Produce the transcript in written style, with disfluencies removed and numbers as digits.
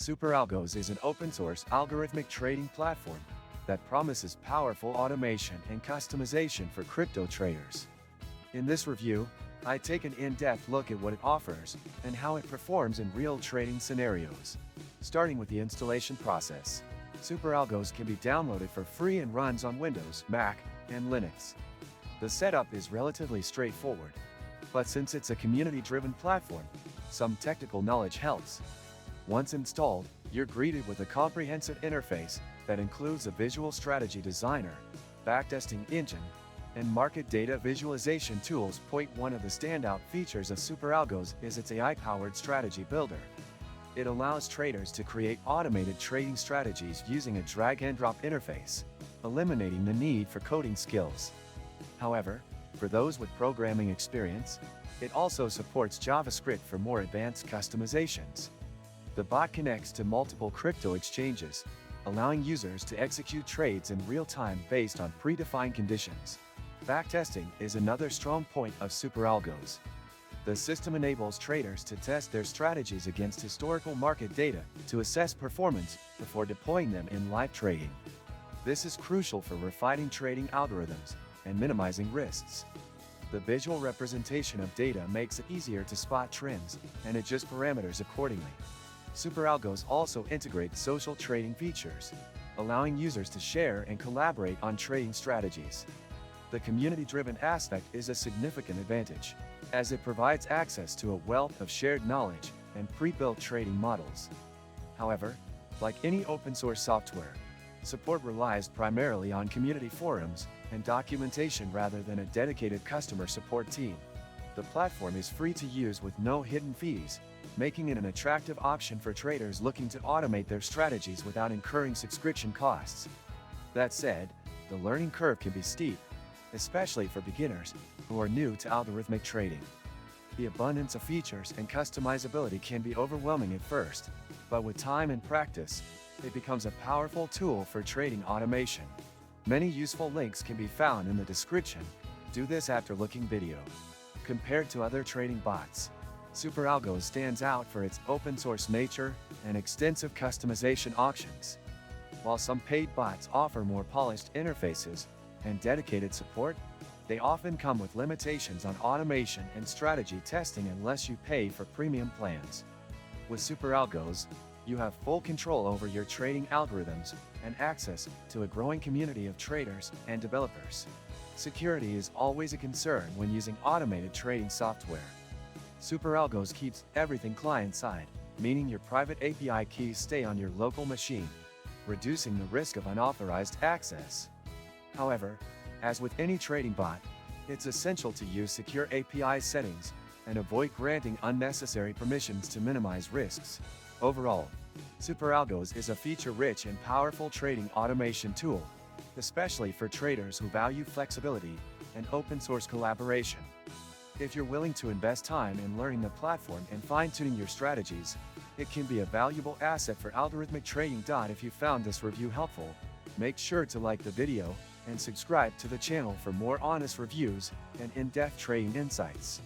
Superalgos is an open-source algorithmic trading platform that promises powerful automation and customization for crypto traders. In this review, I take an in-depth look at what it offers and how it performs in real trading scenarios. Starting with the installation process, Superalgos can be downloaded for free and runs on Windows, Mac, and Linux. The setup is relatively straightforward, but since it's a community-driven platform, some technical knowledge helps. Once installed, you're greeted with a comprehensive interface that includes a visual strategy designer, backtesting engine, and market data visualization tools. One of the standout features of Superalgos is its AI-powered strategy builder. It allows traders to create automated trading strategies using a drag-and-drop interface, eliminating the need for coding skills. However, for those with programming experience, it also supports JavaScript for more advanced customizations. The bot connects to multiple crypto exchanges, allowing users to execute trades in real time based on predefined conditions. Backtesting is another strong point of Superalgos. The system enables traders to test their strategies against historical market data to assess performance before deploying them in live trading. This is crucial for refining trading algorithms and minimizing risks. The visual representation of data makes it easier to spot trends and adjust parameters accordingly. Superalgos also integrates social trading features, allowing users to share and collaborate on trading strategies. The community-driven aspect is a significant advantage, as it provides access to a wealth of shared knowledge and pre-built trading models. However, like any open-source software, support relies primarily on community forums and documentation rather than a dedicated customer support team. The platform is free to use with no hidden fees, making it an attractive option for traders looking to automate their strategies without incurring subscription costs. That said, the learning curve can be steep, especially for beginners who are new to algorithmic trading. The abundance of features and customizability can be overwhelming at first, but with time and practice, it becomes a powerful tool for trading automation. Many useful links can be found in the description. Do this after looking video. Compared to other trading bots, Superalgos stands out for its open-source nature and extensive customization options. While some paid bots offer more polished interfaces and dedicated support, they often come with limitations on automation and strategy testing unless you pay for premium plans. With Superalgos, you have full control over your trading algorithms and access to a growing community of traders and developers. Security is always a concern when using automated trading software. Superalgos keeps everything client-side, meaning your private API keys stay on your local machine, reducing the risk of unauthorized access. However, as with any trading bot, it's essential to use secure API settings and avoid granting unnecessary permissions to minimize risks. Overall, Superalgos is a feature-rich and powerful trading automation tool, especially for traders who value flexibility and open-source collaboration. If you're willing to invest time in learning the platform and fine-tuning your strategies, it can be a valuable asset for algorithmic trading. If you found this review helpful, make sure to like the video and subscribe to the channel for more honest reviews and in-depth trading insights.